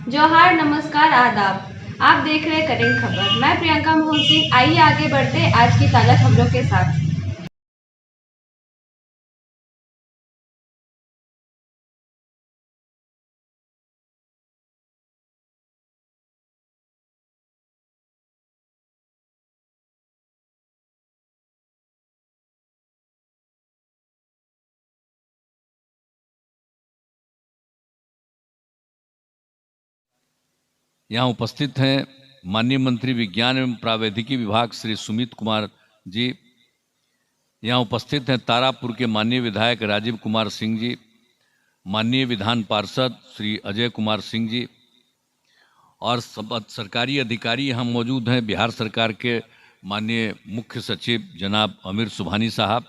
जोहार, नमस्कार, आदाब। आप देख रहे करेंट खबर। मैं प्रियंका मोहन सिंह। आइए आगे बढ़ते आज की ताज़ा खबरों के साथ। यहाँ उपस्थित हैं माननीय मंत्री विज्ञान एवं प्रावैधिकी विभाग श्री सुमित कुमार जी। यहाँ उपस्थित हैं तारापुर के माननीय विधायक राजीव कुमार सिंह जी, माननीय विधान पार्षद श्री अजय कुमार सिंह जी और सब सरकारी अधिकारी यहाँ मौजूद हैं। बिहार सरकार के माननीय मुख्य सचिव जनाब अमीर सुबहानी साहब,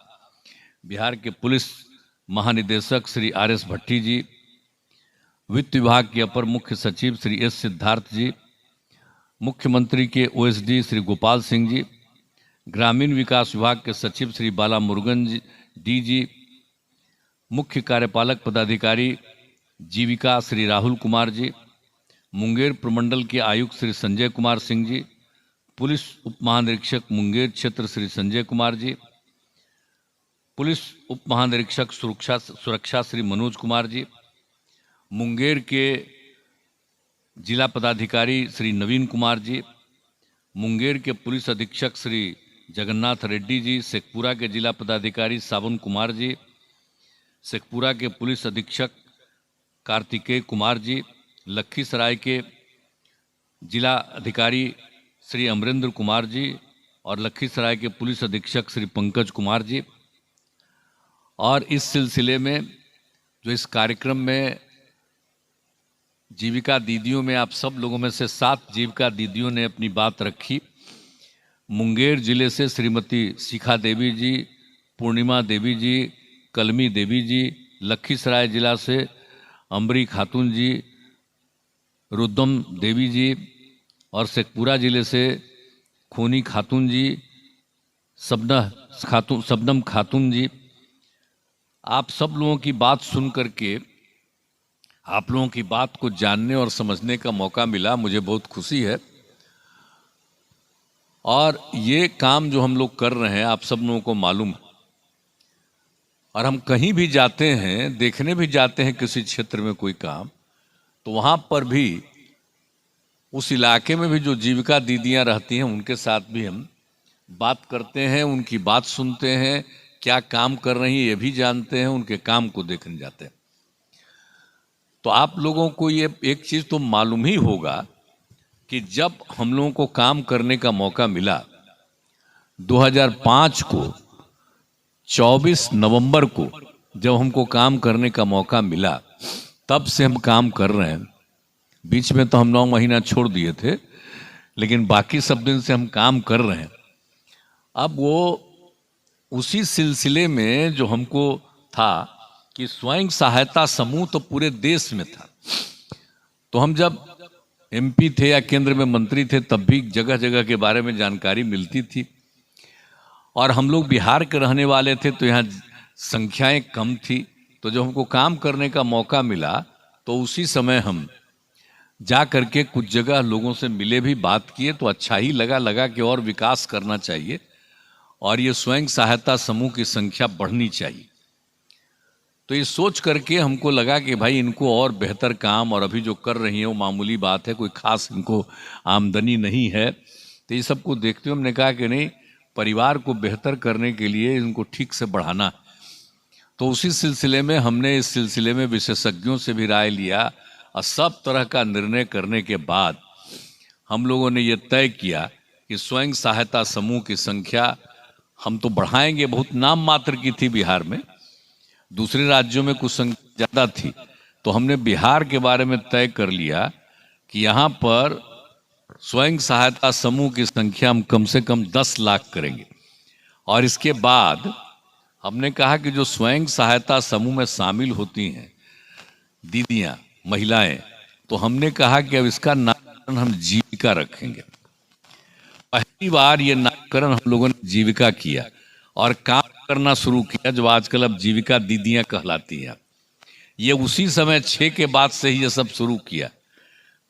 बिहार के पुलिस महानिदेशक श्री आर.एस. भट्टी जी, वित्त विभाग के अपर मुख्य सचिव श्री एस. सिद्धार्थ जी, मुख्यमंत्री के ओएसडी श्री गोपाल सिंह जी, ग्रामीण विकास विभाग के सचिव श्री बाला मुरुगन जी जी, मुख्य कार्यपालक पदाधिकारी जीविका श्री राहुल कुमार जी, मुंगेर प्रमंडल के आयुक्त श्री संजय कुमार सिंह जी, पुलिस उप महानिरीक्षक मुंगेर क्षेत्र श्री संजय कुमार जी, पुलिस उप महानिरीक्षक सुरक्षा श्री मनोज कुमार जी, मुंगेर के जिला पदाधिकारी श्री नवीन कुमार जी, मुंगेर के पुलिस अधीक्षक श्री जगन्नाथ रेड्डी जी, शेखपुरा के जिला पदाधिकारी सावन कुमार जी, शेखपुरा के पुलिस अधीक्षक कार्तिकेय कुमार जी, लखीसराय के जिला अधिकारी श्री अमरेंद्र कुमार जी और लखीसराय के पुलिस अधीक्षक श्री पंकज कुमार जी। और इस सिलसिले में जो इस कार्यक्रम में जीविका दीदियों में आप सब लोगों में से 7 जीविका दीदियों ने अपनी बात रखी। मुंगेर जिले से श्रीमती शिखा देवी जी, पूर्णिमा देवी जी, कलमी देवी जी, लखीसराय जिला से अम्बरी खातून जी, रुद्रम देवी जी और शेखपुरा जिले से खूनी खातून जी, सबनम खातून जी। आप सब लोगों की बात सुन करके आप लोगों की बात को जानने और समझने का मौका मिला, मुझे बहुत खुशी है। और ये काम जो हम लोग कर रहे हैं आप सब लोगों को मालूम है, और हम कहीं भी जाते हैं, देखने भी जाते हैं किसी क्षेत्र में कोई काम, तो वहाँ पर भी उस इलाके में भी जो जीविका दीदियाँ रहती हैं उनके साथ भी हम बात करते हैं, उनकी बात सुनते हैं, क्या काम कर रही हैं ये भी जानते हैं, उनके काम को देखने जाते हैं। तो आप लोगों को ये एक चीज़ तो मालूम ही होगा कि जब हम लोगों को काम करने का मौका मिला 2005 को 24 नवंबर को जब हमको काम करने का मौका मिला, तब से हम काम कर रहे हैं। बीच में तो हम 9 महीना छोड़ दिए थे, लेकिन बाकी सब दिन से हम काम कर रहे हैं। अब वो उसी सिलसिले में जो हमको था कि स्वयं सहायता समूह तो पूरे देश में था, तो हम जब एमपी थे या केंद्र में मंत्री थे तब भी जगह जगह के बारे में जानकारी मिलती थी। और हम लोग बिहार के रहने वाले थे तो यहाँ संख्याएं कम थी, तो जब हमको काम करने का मौका मिला तो उसी समय हम जा करके कुछ जगह लोगों से मिले भी, बात किए, तो अच्छा ही लगा कि और विकास करना चाहिए और ये स्वयं सहायता समूह की संख्या बढ़नी चाहिए। तो ये सोच करके हमको लगा कि भाई इनको और बेहतर काम, और अभी जो कर रही हैं वो मामूली बात है, कोई खास इनको आमदनी नहीं है, तो ये सबको देखते हुए हमने कहा कि नहीं, परिवार को बेहतर करने के लिए इनको ठीक से बढ़ाना। तो उसी सिलसिले में हमने इस सिलसिले में विशेषज्ञों से भी राय लिया और सब तरह का निर्णय करने के बाद हम लोगों ने ये तय किया कि स्वयं सहायता समूह की संख्या हम तो बढ़ाएंगे। बहुत नाम मात्र की थी बिहार में, दूसरे राज्यों में कुछ संख्या ज़्यादा थी, तो हमने बिहार के बारे में तय कर लिया कि यहाँ पर स्वयं सहायता समूह की संख्या हम कम से कम 10 लाख करेंगे। और इसके बाद हमने कहा कि जो स्वयं सहायता समूह में शामिल होती हैं दीदियाँ, महिलाएं, तो हमने कहा कि अब इसका नामकरण हम जीविका रखेंगे। पहली बार ये नामकरण हम लोगों ने जीविका किया और काम करना शुरू किया, जो आजकल अब जीविका दीदियां कहलाती हैं। ये उसी समय 6 के बाद से ही ये सब शुरू किया।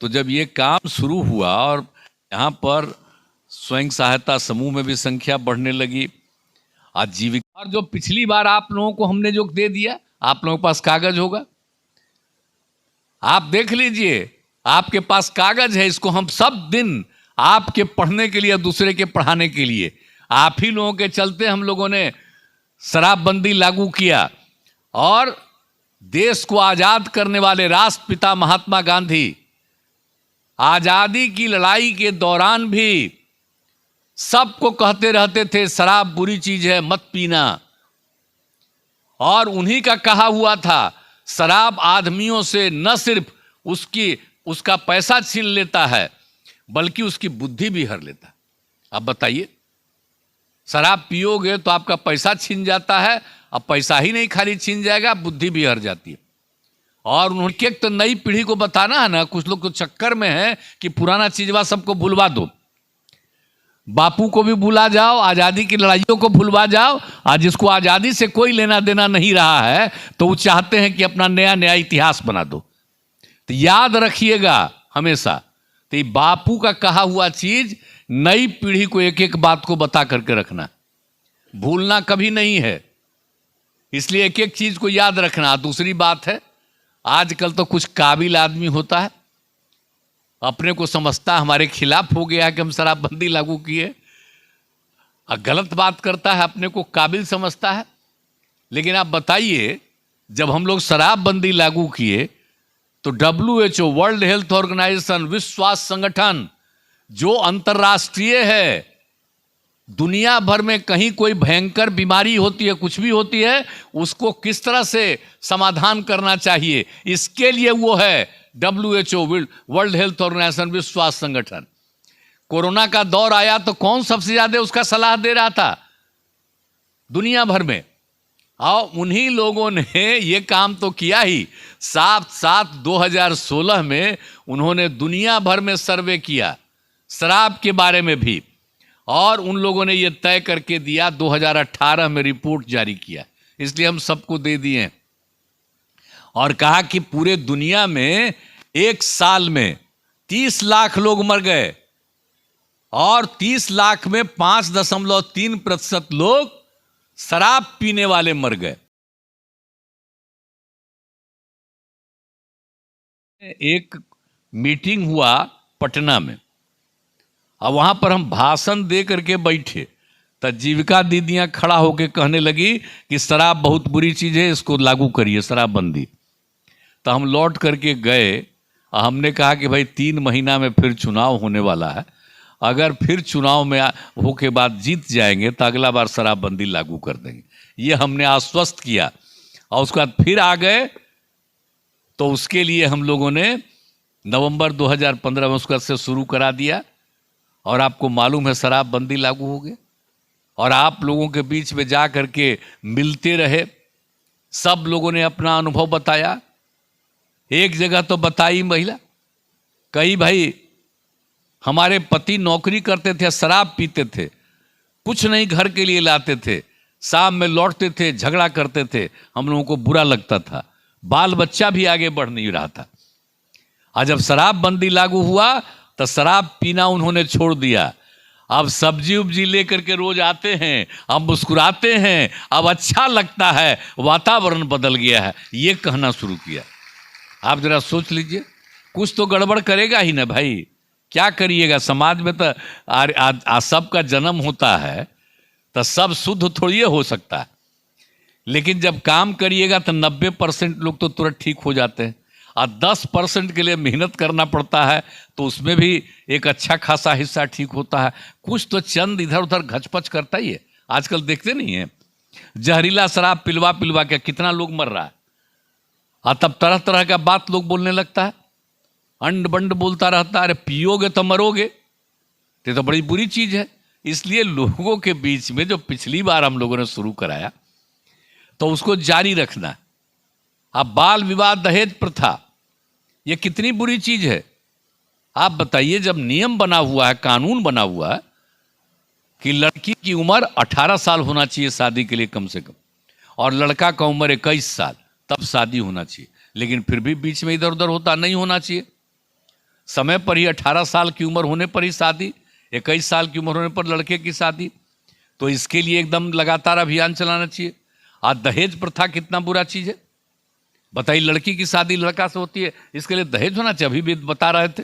तो जब ये काम शुरू हुआ और यहाँ पर स्वयं सहायता समूह में भी संख्या बढ़ने लगी, आजीविका, और जो पिछली बार आप लोगों को हमने जो दे दिया, आप लोगों के पास कागज होगा, आप देख लीजिए, आपके पास कागज है। इसको हम सब दिन आपके पढ़ने के लिए, दूसरे के पढ़ाने के लिए, आप ही लोगों के चलते हम लोगों ने शराबबंदी लागू किया। और देश को आजाद करने वाले राष्ट्रपिता महात्मा गांधी आजादी की लड़ाई के दौरान भी सबको कहते रहते थे शराब बुरी चीज है, मत पीना। और उन्हीं का कहा हुआ था, शराब आदमियों से न सिर्फ उसका पैसा छीन लेता है, बल्कि उसकी बुद्धि भी हर लेता है। अब बताइए, शराब पियोगे तो आपका पैसा छीन जाता है, अब पैसा ही नहीं खाली छीन जाएगा, बुद्धि भी हर जाती है। और उनके तो नई पीढ़ी को बताना है ना, कुछ लोग तो चक्कर में है कि पुराना चीजवा सबको भुलवा दो, बापू को भी भुला जाओ, आजादी की लड़ाइयों को भुलवा जाओ। आज जिसको आजादी से कोई लेना देना नहीं रहा है, तो वो चाहते हैं कि अपना नया नया इतिहास बना दो। तो याद रखिएगा हमेशा, तो ये बापू का कहा हुआ चीज नई पीढ़ी को एक एक बात को बता करके रखना, भूलना कभी नहीं है। इसलिए एक एक चीज को याद रखना। दूसरी बात है, आजकल तो कुछ काबिल आदमी होता है, अपने को समझता हमारे खिलाफ हो गया कि हम शराबबंदी लागू किए, और गलत बात करता है, अपने को काबिल समझता है। लेकिन आप बताइए, जब हम लोग शराबबंदी लागू किए तो WHO, वर्ल्ड हेल्थ ऑर्गेनाइजेशन, विश्व स्वास्थ्य संगठन, जो अंतर्राष्ट्रीय है, दुनिया भर में कहीं कोई भयंकर बीमारी होती है, कुछ भी होती है, उसको किस तरह से समाधान करना चाहिए, इसके लिए वो है WHO, वर्ल्ड हेल्थ ऑर्गेनाइजेशन, विश्व स्वास्थ्य संगठन। कोरोना का दौर आया तो कौन सबसे ज्यादा उसका सलाह दे रहा था दुनिया भर में? और उन्हीं लोगों ने ये काम तो किया ही, साथ साथ 2016 में उन्होंने दुनिया भर में सर्वे किया शराब के बारे में भी, और उन लोगों ने ये तय करके दिया, 2018 में रिपोर्ट जारी किया। इसलिए हम सबको दे दिए और कहा कि पूरे दुनिया में एक साल में 30 लाख लोग मर गए, और 30 लाख में 5.3% लोग शराब पीने वाले मर गए। एक मीटिंग हुआ पटना में, और वहां पर हम भाषण दे करके बैठे, तो जीविका दीदियां खड़ा होकर कहने लगी कि शराब बहुत बुरी चीज है, इसको लागू करिए, शराबबंदी। तो हम लौट करके गए, और हमने कहा कि भाई 3 महीना में फिर चुनाव होने वाला है, अगर फिर चुनाव में हो के बाद जीत जाएंगे तो अगला बार शराबबंदी लागू कर देंगे। ये हमने आश्वस्त किया, और उसके बाद फिर आ गए। तो उसके लिए हम लोगों ने नवंबर 2015 में उसका से शुरू करा दिया, और आपको मालूम है शराबबंदी लागू हो गई। और आप लोगों के बीच में जा करके मिलते रहे, सब लोगों ने अपना अनुभव बताया। एक जगह तो बताई महिला, कई भाई हमारे पति नौकरी करते थे, शराब पीते थे, कुछ नहीं घर के लिए लाते थे, शाम में लौटते थे, झगड़ा करते थे, हम लोगों को बुरा लगता था, बाल बच्चा भी आगे बढ़ नहीं रहा था। और जब शराबबंदी लागू हुआ तो शराब पीना उन्होंने छोड़ दिया। अब सब्जी उब्जी लेकर के रोज आते हैं, अब मुस्कुराते हैं, अब अच्छा लगता है, वातावरण बदल गया है, ये कहना शुरू किया। आप जरा सोच लीजिए, कुछ तो गड़बड़ करेगा ही ना भाई, क्या करिएगा? समाज में तो सबका जन्म होता है, तो सब शुद्ध थोड़ी हो सकता है। लेकिन जब काम करिएगा तो 90% लोग तो तुरंत ठीक हो जाते हैं, और 10% के लिए मेहनत करना पड़ता है, तो उसमें भी एक अच्छा खासा हिस्सा ठीक होता है। कुछ तो चंद इधर उधर घचपच करता ही है। आजकल देखते नहीं है, जहरीला शराब पिलवा पिलवा के कितना लोग मर रहा है, और तब तरह तरह का बात लोग बोलने लगता है, अंड बंड बोलता रहता है, अरे पियोगे तो मरोगे, ये तो बड़ी बुरी चीज है। इसलिए लोगों के बीच में जो पिछली बार हम लोगों ने शुरू कराया, तो उसको जारी रखना। अब बाल विवाह दहेज प्रथा, ये कितनी बुरी चीज है आप बताइए। जब नियम बना हुआ है, कानून बना हुआ है कि लड़की की उम्र 18 साल होना चाहिए शादी के लिए कम से कम, और लड़का का उम्र 21 साल, तब शादी होना चाहिए, लेकिन फिर भी बीच में इधर उधर होता, नहीं होना चाहिए। समय पर ही 18 साल की उम्र होने पर ही शादी, 21 साल की उम्र होने पर लड़के की शादी। तो इसके लिए एकदम लगातार अभियान चलाना चाहिए। आज दहेज प्रथा कितना बुरा चीज़ है बताइए। लड़की की शादी लड़का से होती है, इसके लिए दहेज होना चाहिए। अभी भी बता रहे थे